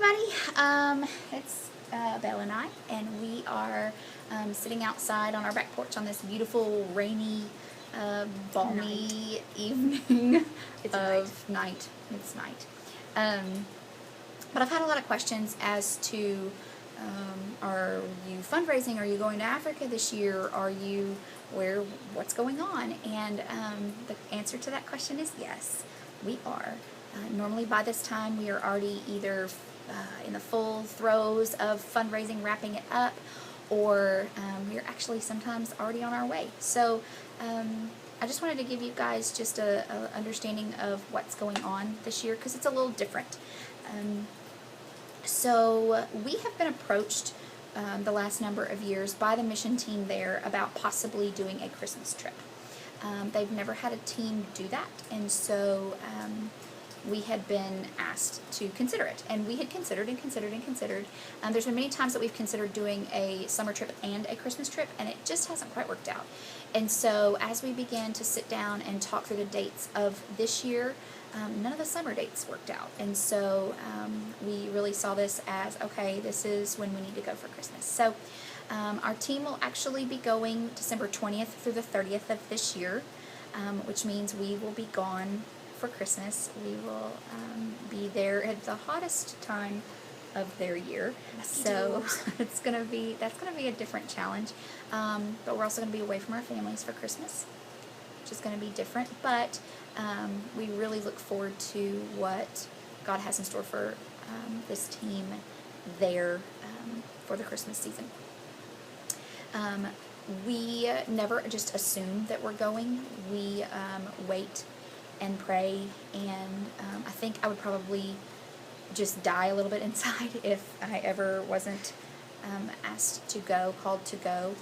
everybody. It's Belle and I, and we are sitting outside on our back porch on this beautiful, rainy, balmy evening It's of night. It's night. But I've had a lot of questions as to, are you fundraising? Are you going to Africa this year? What's going on? And the answer to that question is yes, we are. Normally by this time we are already either in the full throes of fundraising, wrapping it up, or we're actually sometimes already on our way. So I just wanted to give you guys just a understanding of what's going on this year, because it's a little different. So we have been approached the last number of years by the mission team there about possibly doing a Christmas trip. They've never had a team do that, and so we had been asked to consider it, and we had considered and considered and considered. There's been many times that we've considered doing a summer trip and a Christmas trip, and it just hasn't quite worked out. And so as we began to sit down and talk through the dates of this year, none of the summer dates worked out, and so we really saw this as, okay, this is when we need to go for Christmas. So our team will actually be going December 20th through the 30th of this year, which means we will be gone for Christmas. We will be there at the hottest time of their year, so that's gonna be a different challenge. But we're also gonna be away from our families for Christmas, which is gonna be different. But we really look forward to what God has in store for this team there for the Christmas season. We never just assume that we're going. We wait and pray, and I think I would probably just die a little bit inside if I ever wasn't asked to go, called to go,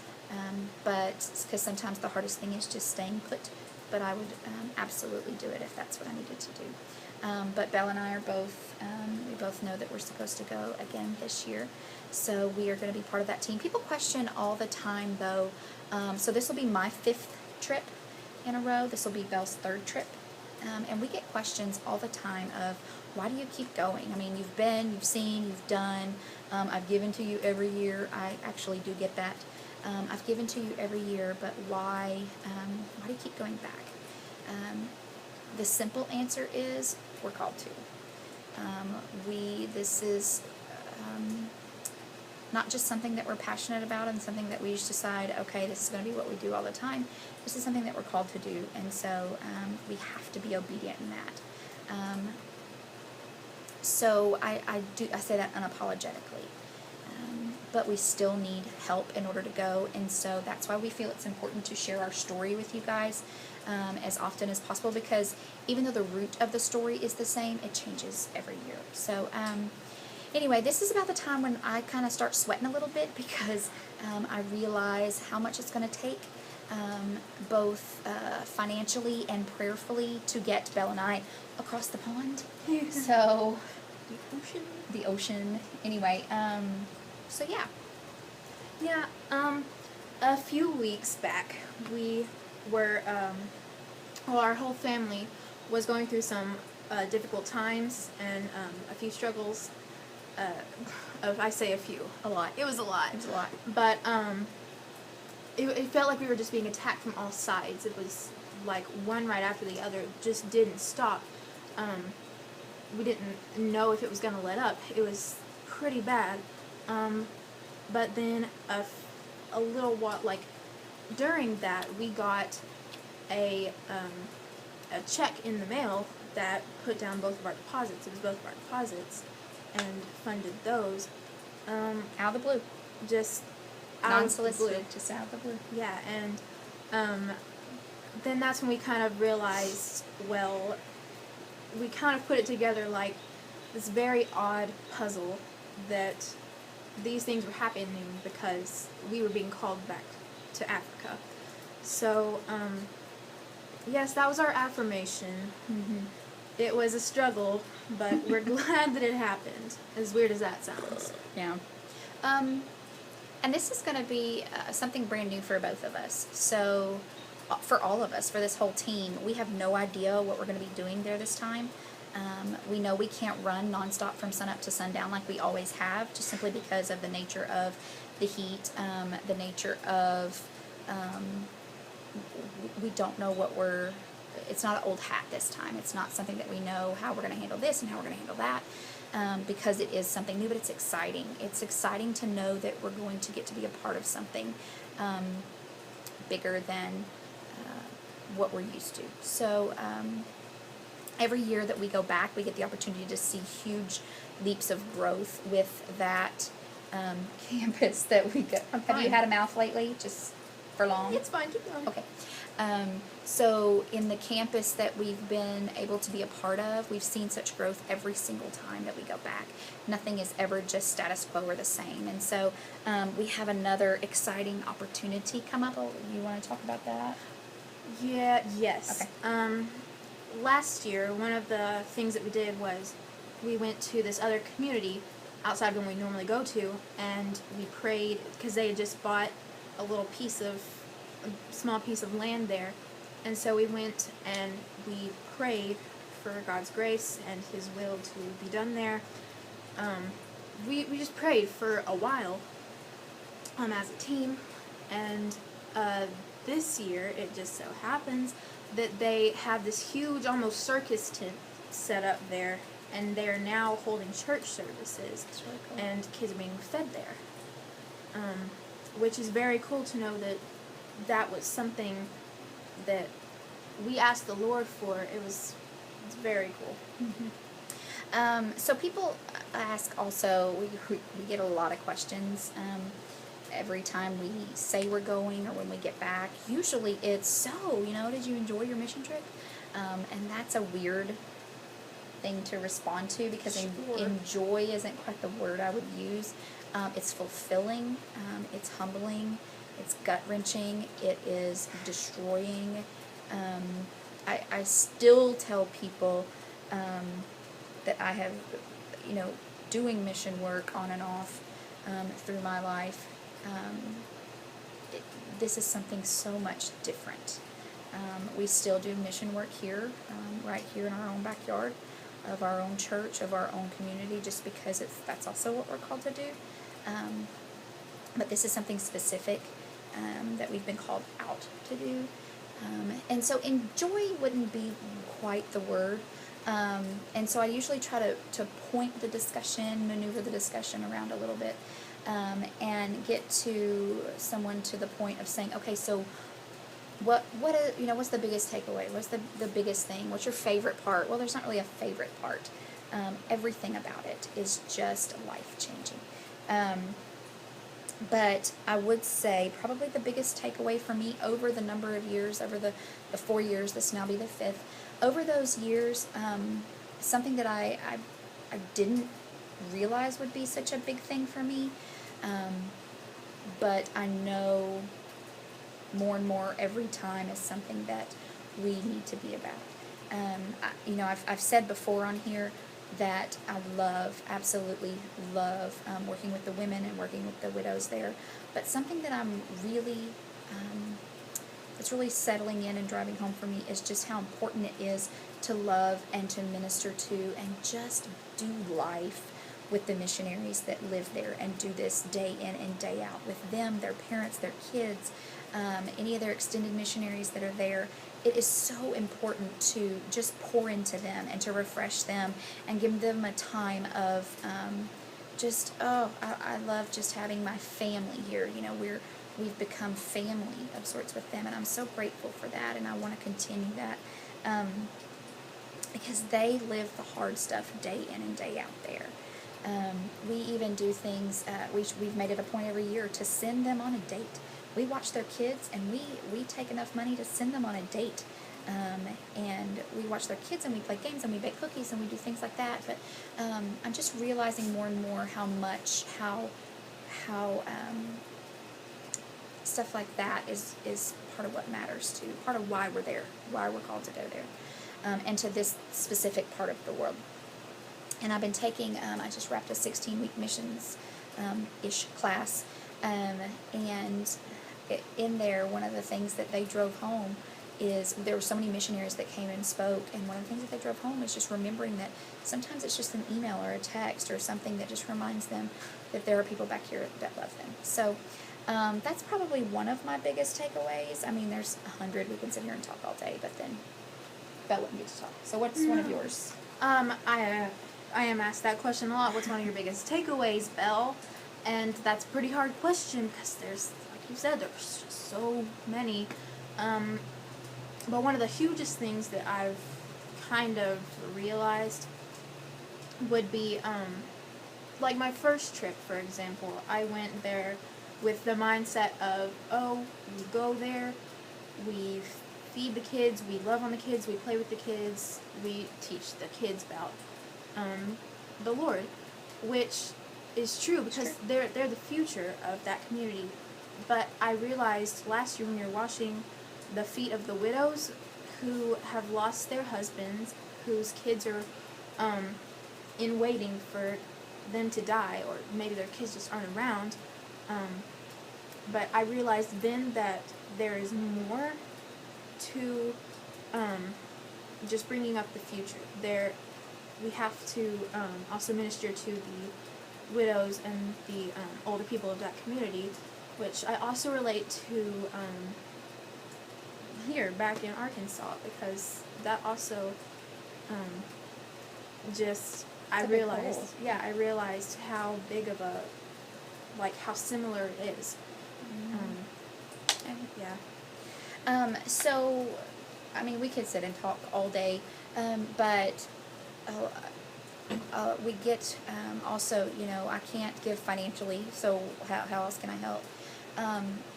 but because sometimes the hardest thing is just staying put, but I would absolutely do it if that's what I needed to do. But Belle and I are both, we both know that we're supposed to go again this year, so we are going to be part of that team. People question all the time though, so this will be my 5th trip in a row. This will be Belle's 3rd trip. And we get questions all the time of, why do you keep going? I mean, you've been, you've seen, you've done, I've given to you every year. I actually do get that. I've given to you every year, but why do you keep going back? The simple answer is, we're called to. This is not just something that we're passionate about and something that we just decide, okay, this is going to be what we do all the time. This is something that we're called to do, and so we have to be obedient in that. So I say that unapologetically, but we still need help in order to go, and so that's why we feel it's important to share our story with you guys as often as possible, because even though the root of the story is the same, it changes every year. So anyway, this is about the time when I kind of start sweating a little bit, because I realize how much it's going to take, both financially and prayerfully, to get Belle and I across the pond. So the ocean. Anyway, so yeah. Yeah, a few weeks back, we were, our whole family was going through some difficult times and a few struggles. I say a few. A lot. It was a lot. It was a lot. But it felt like we were just being attacked from all sides. It was like one right after the other. It just didn't stop. We didn't know if it was going to let up. It was pretty bad. But then a little while, like during that, we got a check in the mail that put down both of our deposits. It was both of our deposits, and funded those. Out of the blue. Just out of the blue. Non-solicited, just out of the blue. Yeah, and then that's when we kind of realized, well, we kind of put it together like this very odd puzzle, that these things were happening because we were being called back to Africa. So, yes, that was our affirmation. Mm-hmm. It was a struggle, but we're glad that it happened, as weird as that sounds. Yeah. And this is going to be something brand new for both of us. So, for all of us, for this whole team, we have no idea what we're going to be doing there this time. We know we can't run nonstop from sunup to sundown like we always have, just simply because of the nature of the heat, the nature of we don't know it's not an old hat this time. It's not something that we know how we're going to handle this and how we're going to handle that, because it is something new, but it's exciting. It's exciting to know that we're going to get to be a part of something bigger than what we're used to. So every year that we go back, we get the opportunity to see huge leaps of growth with that campus that we go. Have you had a mouth lately? Just for long? It's fine. Keep going. Okay. So in the campus that we've been able to be a part of, we've seen such growth every single time that we go back. Nothing is ever just status quo or the same. And so we have another exciting opportunity come up. Oh, you want to talk about that? Yes. Okay. Last year, one of the things that we did was we went to this other community outside when we normally go to, and we prayed because they had just bought a small piece of land there, and so we went and we prayed for God's grace and His will to be done there. We just prayed for a while as a team, and this year it just so happens that they have this huge, almost circus tent set up there, and they are now holding church services, Really cool. and kids are being fed there, which is very cool to know that was something that we asked the Lord for. It's very cool. Mm-hmm. So people ask also, we get a lot of questions every time we say we're going or when we get back. Usually it's, did you enjoy your mission trip? And that's a weird thing to respond to, because Sure. enjoy isn't quite the word I would use. It's fulfilling, it's humbling, it's gut-wrenching, it is destroying. I still tell people that I have, doing mission work on and off through my life, this is something so much different. We still do mission work here, right here in our own backyard, of our own church, of our own community, just because that's also what we're called to do. But this is something specific that we've been called out to do. And so enjoy wouldn't be quite the word. And so I usually try to point the discussion, maneuver the discussion around a little bit, and get to someone to the point of saying, okay, so what's the biggest takeaway? What's the biggest thing? What's your favorite part? Well, there's not really a favorite part. Everything about it is just life-changing. But I would say probably the biggest takeaway for me over the number of years, over the 4 years, this will now be the 5th, over those years, something that I didn't realize would be such a big thing for me, but I know more and more every time is something that we need to be about. I've said before on here that I absolutely love working with the women and working with the widows there, but something that I'm really, it's really settling in and driving home for me is just how important it is to love and to minister to and just do life with the missionaries that live there and do this day in and day out with them, their parents, their kids, any of their extended missionaries that are there. It is so important to just pour into them and to refresh them and give them a time of I love just having my family here. We've become family of sorts with them, and I'm so grateful for that, and I want to continue that because they live the hard stuff day in and day out there. We even do things, we've made it a point every year to send them on a date. We watch their kids, and we take enough money to send them on a date. And we watch their kids, and we play games, and we bake cookies, and we do things like that. But I'm just realizing more and more how stuff like that is part of what matters too, part of why we're there, why we're called to go there, and to this specific part of the world. And I've been taking, I just wrapped a 16-week missions-ish class, and in there, one of the things that they drove home is there were so many missionaries that came and spoke, and one of the things that they drove home is just remembering that sometimes it's just an email or a text or something that just reminds them that there are people back here that love them. So that's probably one of my biggest takeaways. I mean, there's 100. We can sit here and talk all day, but then Belle wouldn't get to talk. So what's one of yours? I am asked that question a lot. What's one of your biggest takeaways, Belle? And that's a pretty hard question because there's, like you said, there's just so many. But one of the hugest things that I've kind of realized would be, like my first trip, for example. I went there with the mindset of, oh, we go there, we feed the kids, we love on the kids, we play with the kids, we teach the kids about the Lord, which is true because they're the future of that community. But I realized last year when you're washing the feet of the widows who have lost their husbands, whose kids are in waiting for them to die, or maybe their kids just aren't around. But I realized then that there is more to just bringing up the future. We have to also minister to the widows and the older people of that community, which I also relate to here back in Arkansas, because that also I realized how big of a, like, how similar it is. So, I mean, we could sit and talk all day, but we get also, you know, I can't give financially, so how else can I help?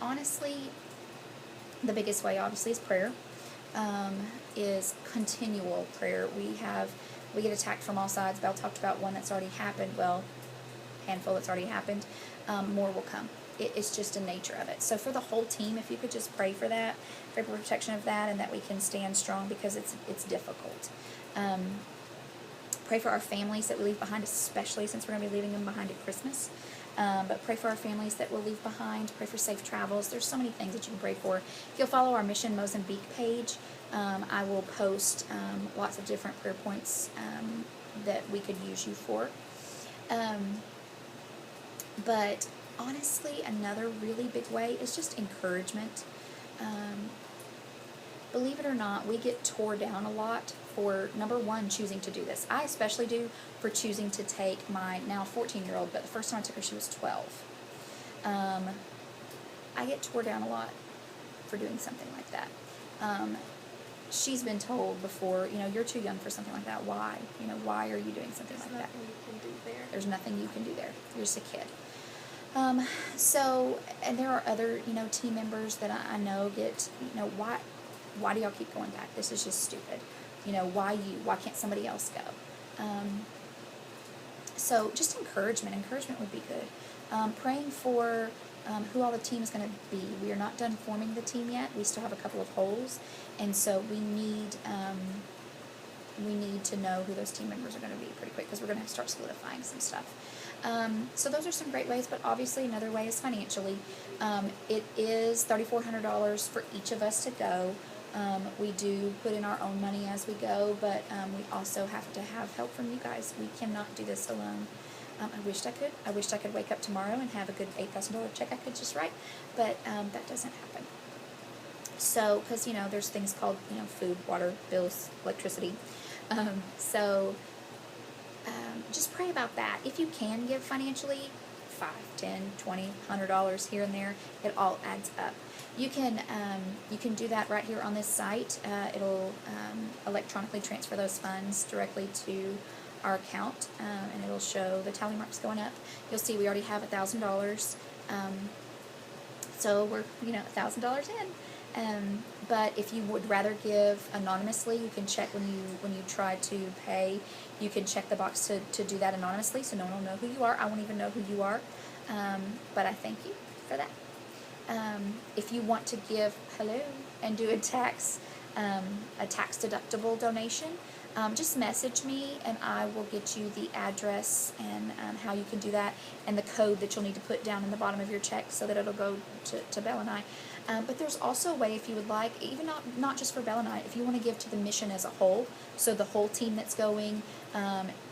Honestly, the biggest way, obviously, is prayer, is continual prayer. We get attacked from all sides. Belle talked about one that's already happened. Well, handful that's already happened. More will come. It's just a nature of it. So for the whole team, if you could just pray for that, pray for protection of that, and that we can stand strong, because it's difficult. Pray for our families that we leave behind, especially since we're going to be leaving them behind at Christmas. But pray for our families that we'll leave behind. Pray for safe travels. There's so many things that you can pray for. If you'll follow our Mission Mozambique page, I will post lots of different prayer points that we could use you for. But honestly, another really big way is just encouragement. Believe it or not, we get tore down a lot for, number one, choosing to do this. I especially do for choosing to take my now 14-year-old, but the first time I took her, she was 12. I get tore down a lot for doing something like that. She's been told before, you know, you're too young for something like that. Why? You know, why are you doing something like that? There's nothing you can do there. You're just a kid. So, and there are other, you know, team members that I know get, you know, why do y'all keep going back? This is just stupid. You know, why you? Why can't somebody else go? So just encouragement. Encouragement would be good. Praying for who all the team is going to be. We are not done forming the team yet. We still have a couple of holes, and so we need to know who those team members are going to be pretty quick, because we're going to have to start solidifying some stuff. So those are some great ways, but obviously another way is financially. It is $3,400 for each of us to go. We do put in our own money as we go, but we also have to have help from you guys. We cannot do this alone. I wished I could. I wished I could wake up tomorrow and have a good $8,000 check I could just write, but that doesn't happen. So, because, you know, there's things called, you know, food, water, bills, electricity. Just pray about that. If you can give financially, $5, $10, $20, $100 here and there, it all adds up. You can do that right here on this site. It'll electronically transfer those funds directly to our account, and it'll show the tally marks going up. You'll see we already have $1,000, so we're, you know, $1,000 in. But if you would rather give anonymously, you can check when you try to pay. You can check the box to do that anonymously, so no one will know who you are. I won't even know who you are, but I thank you for that. If you want to give and do a tax deductible donation, just message me and I will get you the address and how you can do that, and the code that you'll need to put down in the bottom of your check so that it'll go to Belle and I. But there's also a way, if you would like, even not just for Belle and I, if you want to give to the mission as a whole, so the whole team that's going,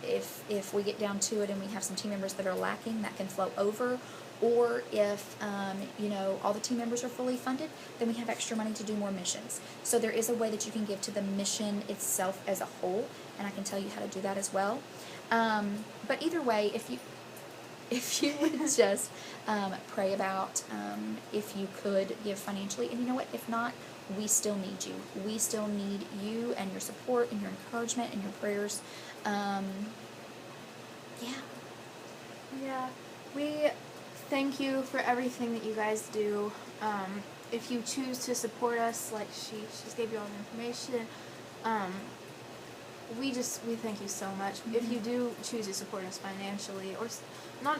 if we get down to it and we have some team members that are lacking, that can flow over. Or if, all the team members are fully funded, then we have extra money to do more missions. So there is a way that you can give to the mission itself as a whole, and I can tell you how to do that as well. But either way, if you would just pray about if you could give financially, and you know what, if not, we still need you. We still need you and your support and your encouragement and your prayers. Yeah. Yeah, we thank you for everything that you guys do. If you choose to support us, like she just gave you all the information, we thank you so much. Mm-hmm. If you do choose to support us financially, or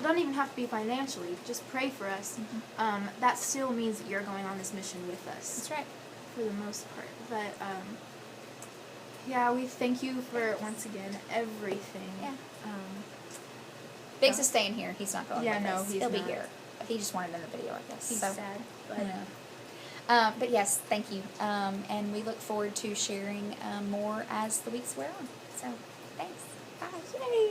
don't even have to be financially, just pray for us. Mm-hmm. That still means that you're going on this mission with us. That's right. For the most part. But yeah, we thank you for once again everything. Yeah. Biggs is staying here. He's not going with us. He'll be not. here. He just wanted in the video, I guess. He's so, sad. But yeah. But yes, thank you. And we look forward to sharing more as the weeks wear on. So, thanks. Bye. Yay.